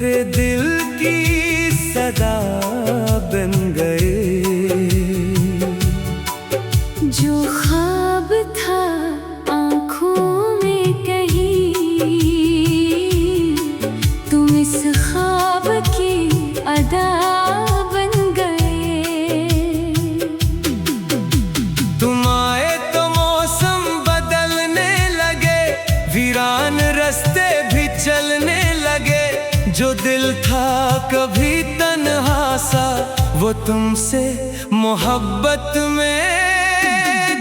मेरे दिल की सदा बन गए। जो ख्वाब था आँखों में कहीं, तुम इस ख्वाब की अदा बन गए। तुम आए तो मौसम बदलने लगे, वीरान रास्ते भी चलने लगे। जो दिल था कभी तन्हा सा, वो तुमसे मोहब्बत में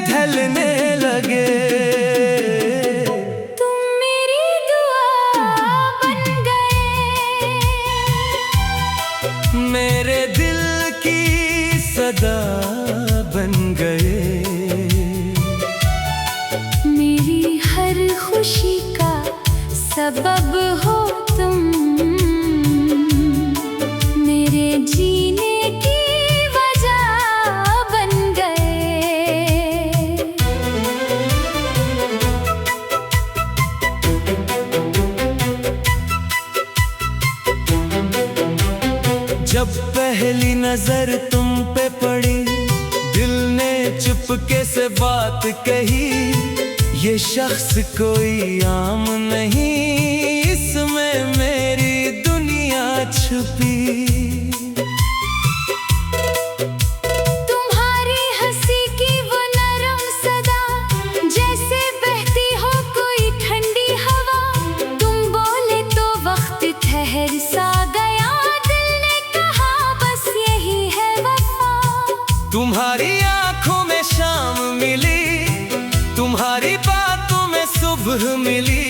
ढलने लगे। तुम मेरी दुआ बन गए, मेरे दिल की सदा बन गए। मेरी हर खुशी का सबब हो तुम, मेरे जीने की वजह बन गए। जब पहली नजर तुम पे पड़ी, दिल ने चुपके से बात कही। ये शख्स कोई आम नहीं, इसमें मेरी दुनिया छुपी। तुम्हारी हंसी की वो नरम सदा, जैसे बहती हो कोई ठंडी हवा। तुम बोले तो वक्त ठहर सा गया, दिल ने कहा बस यही है वफा। तुम्हारी आंखों में शाम मिली, तुम्हारी बातों में सुबह मिली।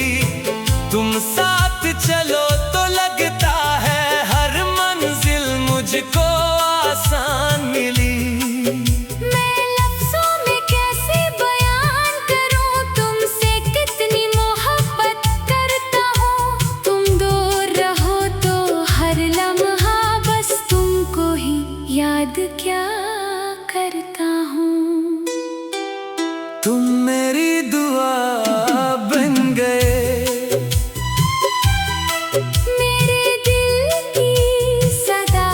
तुम साथ चलो तो लगता है हर मंजिल मुझको आसान मिली। मैं लफ्जों में कैसे बयान करूं तुमसे कितनी मोहब्बत करता हूँ। तुम दूर रहो तो हर लम्हा बस तुमको ही याद क्या करता हूँ। तुम मेरी दुआ बन गए, मेरे दिल की सदा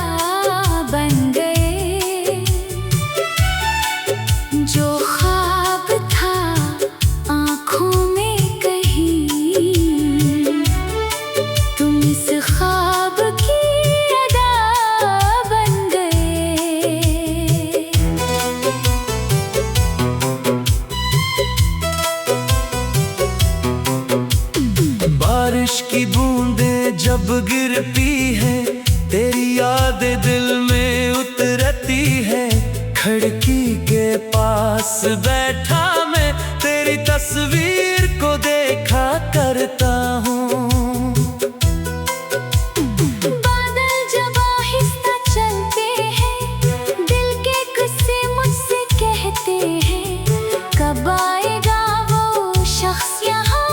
बन गए। जो ख्वाब था आँखों में कहीं, तुम इस ख्वाब की अदा बन गए। बारिश की बूंदें जब गिरती है, तेरी याद दिल में उतरती है। खिड़की के पास बैठा मैं तेरी तस्वीर को देखा करता हूँ। बादल जब आहिस्ता चलते हैं, दिल के गुस्से मुझसे कहते हैं। कब आएगा वो शख्स यहाँ,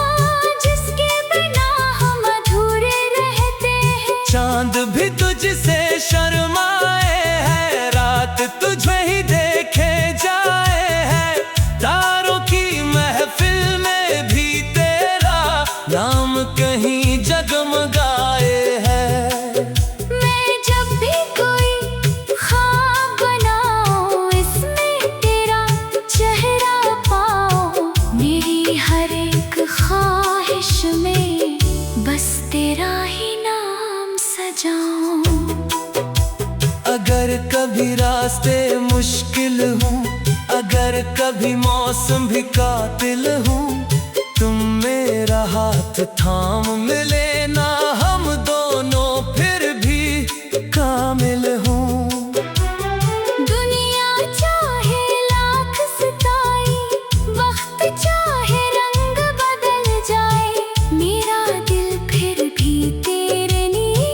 जिसके बिना हम अधूरे रहते हैं। चांद भी तुझसे शर्माए है, रात तुझे ही देखे जाए है। तारों की महफिल में भी तेरा नाम कहीं जगमगाए है। मैं जब भी कोई ख्वाब बनाऊं, इसमें तेरा चेहरा पाऊं। मेरी हर एक ख्वाहिश में बस तेरा ही नाम सजाऊं। अगर कभी रास्ते मुश्किल हों, अगर कभी मौसम भी कातिल हों, तुम मेरा हाथ थाम मिले ना, हम दोनों फिर भी कामिल हों। दुनिया चाहे लाख सताए, वक्त चाहे रंग बदल जाए। मेरा दिल फिर भी तेरे लिए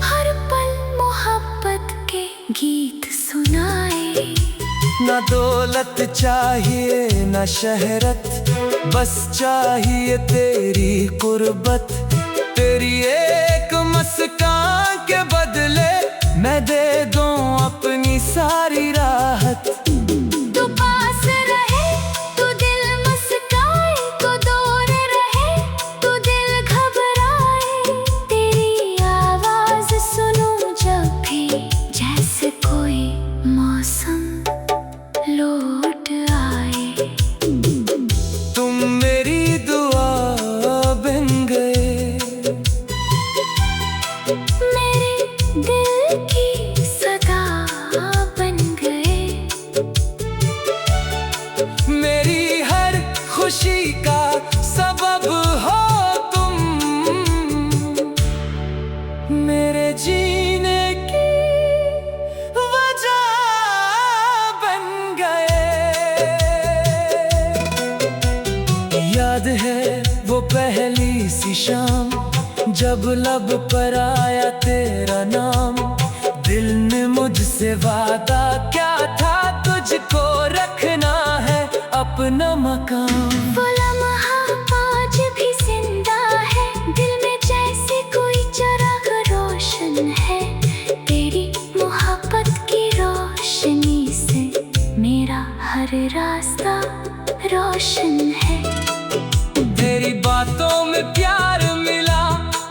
हर पल मोहब्बत के गीत सुनाए। ना दौलत चाहिए ना शहरत, बस चाहिए तेरी कुर्बत। तेरी एक मुस्कान के बदले मैं दे दूं अपनी सारी राहत। तू पास रहे, तू दिल मुस्काए, तू दूर रहे, तू दिल घबराए। तेरी आवाज़ मेरे दिल की सदा बन गए। मेरी हर खुशी का सबब हो तुम, मेरे जीने की वजह बन गए। याद है वो पहली सी शाम, जब लब पर आया तेरा नाम। दिल ने मुझसे वादा क्या था, तुझको रखना है अपना मकाम। वो लम्हा आज भी जिंदा है, दिल में जैसे कोई चिराग रोशन है। तेरी मोहब्बत की रोशनी से मेरा हर रास्ता रोशन है। तेरी बातों में प्यार मिला,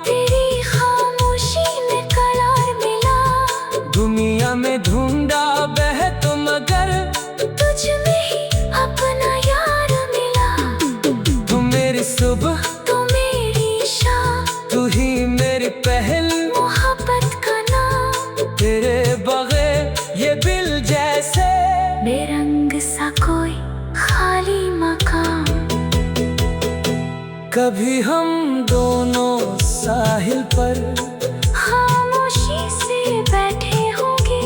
तेरी खामोशी में करार मिला। दुनिया में ढूंढा बह तो मगर तुझ में ही अपना यार मिला। तू मेरी सुबह, तू मेरी शाम, तू ही मेरी पहल। मोहब्बत का नाम, तेरे बगैर ये दिल जैसे बेरंग सा कोई खाली मकाम। कभी हम दोनों साहिल पर खामोशी से बैठे होंगे,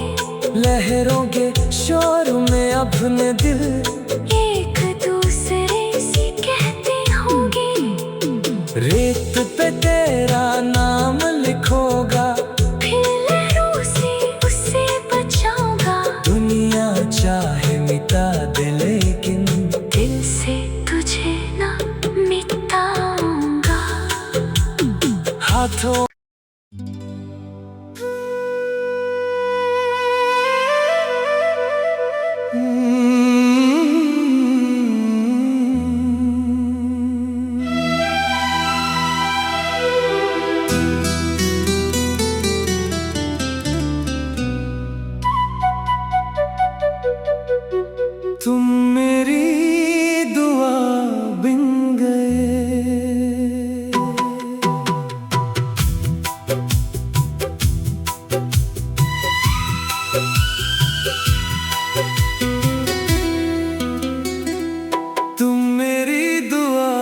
लहरों के शोर में अपने दिल एक दूसरे से कहते होंगे। रेत पे तेरा नाम लिखोगा, फिर लहरों से उसे बचाऊंगा। दुनिया चाहे मिटा दे लेकिन दिल से तुझे ना मिटाऊंगा। हाथों तुम मेरी दुआ बिन गए। तुम मेरी दुआ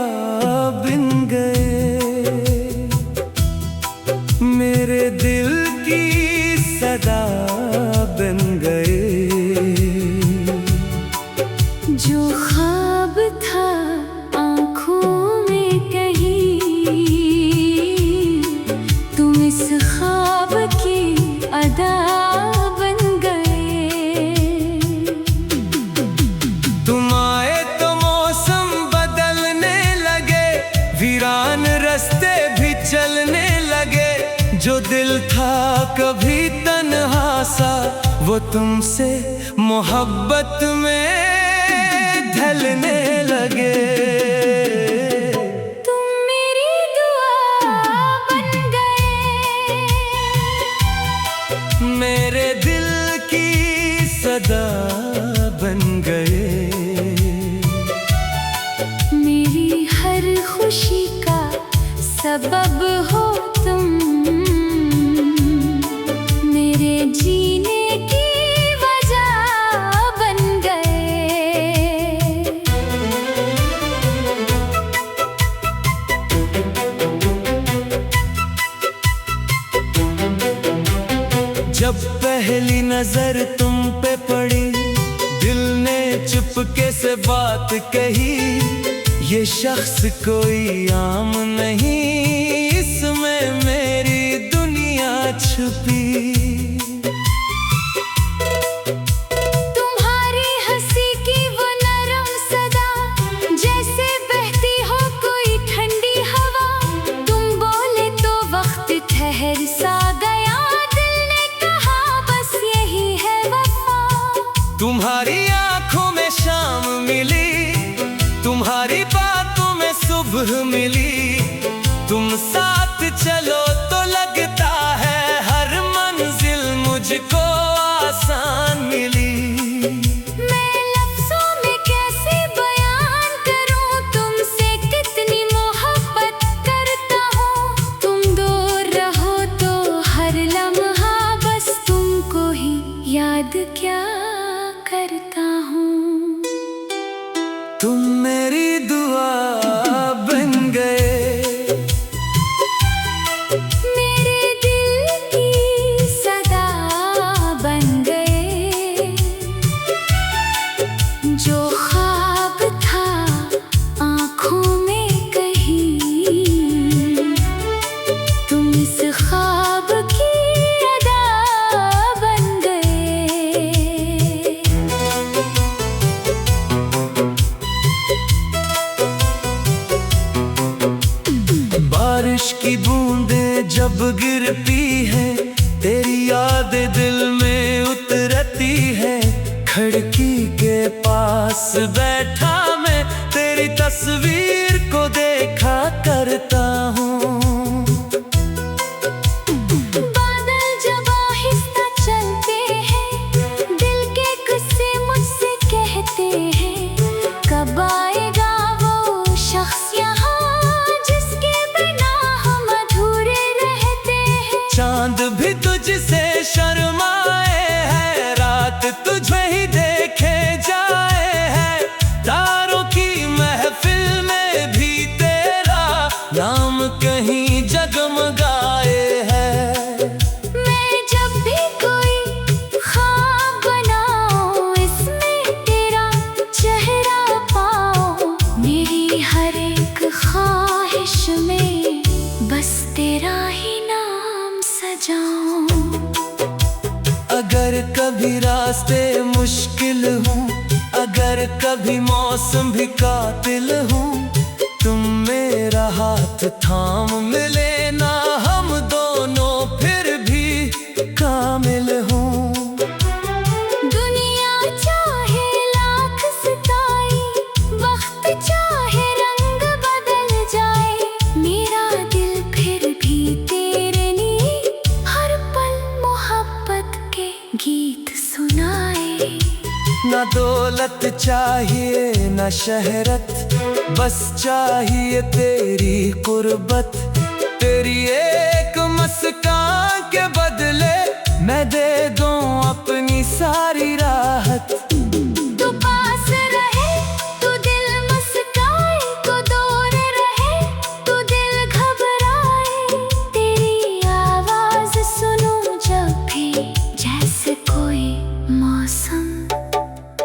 बिन गए, मेरे दिल की सदा बन गए। जो ख्वाब था आँखों में कहीं, तुम इस ख्वाब की अदा बन गए। तुम आए तो मौसम बदलने लगे, वीरान रास्ते भी चलने लगे। जो दिल था कभी तन्हा सा, वो तुमसे मोहब्बत में ढलने लगे। तुम मेरी दुआ बन गए, मेरे दिल की सदा बन गए। मेरी हर खुशी का सबब हो तुम, मेरे जीने की वजह बन गए। जब पहली नजर तुम पे पड़ी, दिल ने चुपके से बात कही। ये शख्स कोई आम नहीं, इसमें मेरी दुनिया छुपी। तुम्हारी हंसी की वो नरम सदा, जैसे बहती हो कोई ठंडी हवा। तुम बोले तो वक्त ठहर सा गया, दिल ने कहा बस यही है वफा। तुम्हारी आंखों में शाम मिली, तुम्हारी बातों में सुबह मिली। तुम साथ चलो तो लगता है हर मंजिल मुझको आसान मिली। मैं लफ्ज़ों में कैसे बयान करूं तुमसे कितनी मोहब्बत करता हूँ। तुम दूर रहो तो क्या करता हूँ। तुम मेरी दुआ बन गए, मेरे दिल की सदा बन गए। जो ख्वाब था आँखों में कहीं, तुम इस ख्वाब की अदा बन गए। बारिश की बूंदें जब गिरती हैं, तेरी यादें दिल में उतरती है। खिड़की के पास बैठा मैं तेरी तस्वीर को देखा करता हूँ। बादल जब आहिस्ता चलते हैं, दिल के किस्से मुझसे कहते हैं। कब आएगा वो शख्स यहाँ जिसके बिना हम अधूरे रहते हैं। चांद भी तुझसे शर्माए है, रात तुझे ही देखे जाए है। तारों की महफिल में भी तेरा नाम कहीं जगमगाए है। मैं जब भी कोई ख्वाब बनाऊं, इसमें तेरा चेहरा पाऊं। मेरी हर एक ख्वाहिश में बस तेरा ही नाम सजाऊं। अगर कभी रास्ते मुश्किल हों, अगर कभी मौसम भी कातिल हों, तुम मेरा हाथ थाम मिले ना, हम दोनों फिर भी कामिल हों। दुनिया चाहे लाख सताए, वक्त चाहे रंग बदल जाए। मेरा दिल फिर भी तेरे लिए हर पल मोहब्बत के गीत सुनाए। ना दौलत चाहिए ना शहरत, बस चाहिए तेरी कुर्बत। तेरी एक मुस्कान के बदले मैं दे दूं अपनी सारी राहत। तू पास रहे, तू दिल मुस्काए, तू दूर रहे, तू दिल घबराए। तेरी आवाज सुनूं जब भी, जैसे कोई मौसम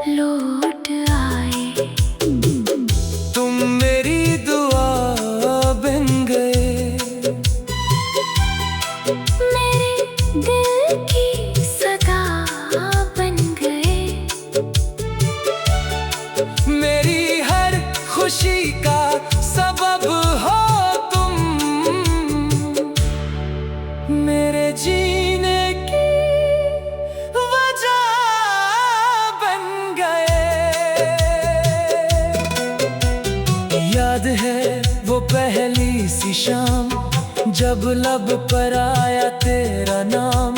लौट आए। तुम मेरी दुआ बन गए, मेरे दिल की सदा बन गए। मेरी हर खुशी का सबब हो तुम, मेरे जीने की वजह बन गए। याद है वो पहली सी शाम, जब लब पर आया तेरा नाम।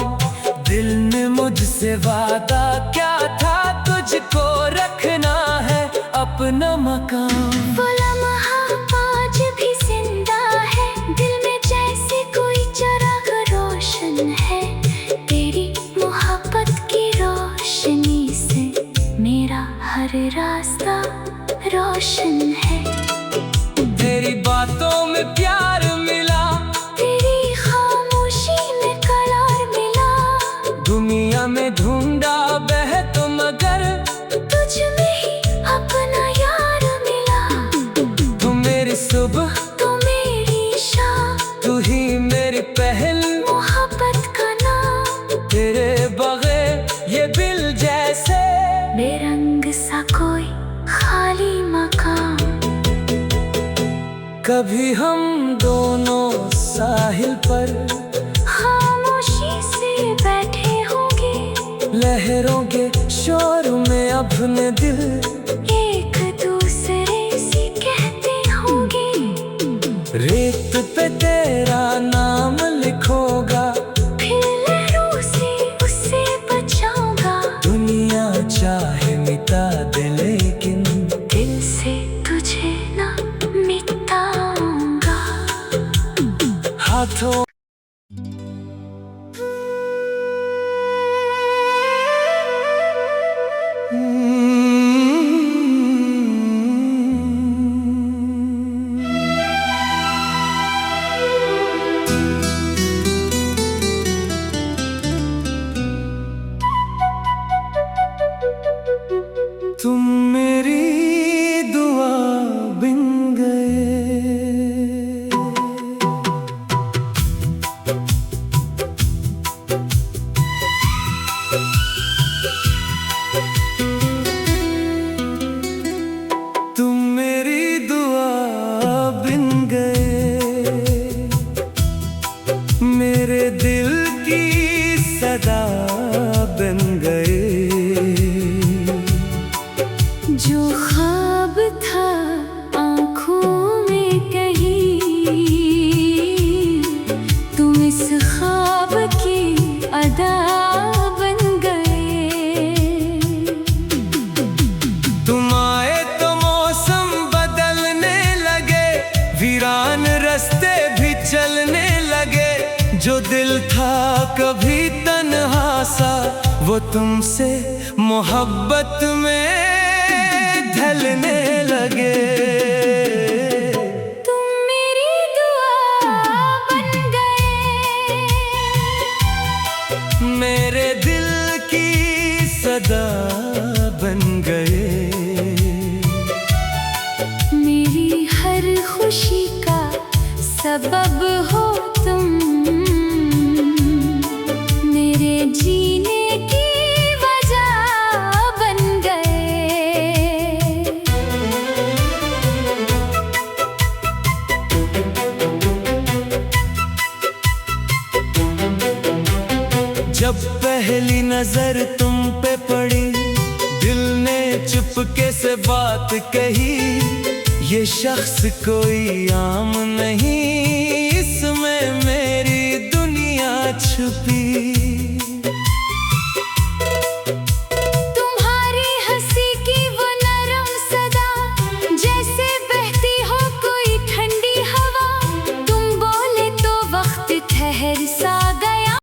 दिल ने मुझसे वादा क्या था, तुझको रखना है अपना मकाम। वो लम्हा आज भी जिंदा है, दिल में जैसे कोई चिराग रोशन है। तेरी मोहब्बत की रोशनी से मेरा हर रास्ता रोशन है। तेरी बातों में प्यार मिला, तेरी खामोशी में करार मिला। दुनिया में ढूंढा बह तो मगर तुझ में ही अपना यार मिला। तू मेरी सुबह, तू मेरी शाम, तू ही मेरी पहल। मोहब्बत का नाम तेरे बगैर ये दिल जैसे बेरंग सा कोई खाली मकाम। कभी हम दोनों साहिल पर खामोशी से बैठे होंगे, लहरों के शोर में अपने दिल एक दूसरे से कहते होंगे। रेत पे तेरा नाम लिखोगा, फिर लहरों से उससे बचाऊंगा। दुनिया चाहे मिटा दे लेकिन दिल से तुझे ना मिटाऊंगा। हाथों दिल की सदा बन गए। जो ख्वाब था आँखों में कहीं, तुम इस ख्वाब की अदा बन गए। तुम आए तो मौसम बदलने लगे, वीरान रास्ते भी चलने लगे। जो दिल था कभी तन्हा सा, वो तुमसे मोहब्बत में ढलने लगे। तुम मेरी दुआ बन गए, मेरे दिल की सदा बन गए। मेरी हर खुशी का सबब हो तुम, मेरे जीने की वजह बन गए। जब पहली नजर तुम पे पड़ी, दिल ने चुपके से बात कही। ये शख्स कोई आम नहीं, इसमें मेरी दुनिया छुपी।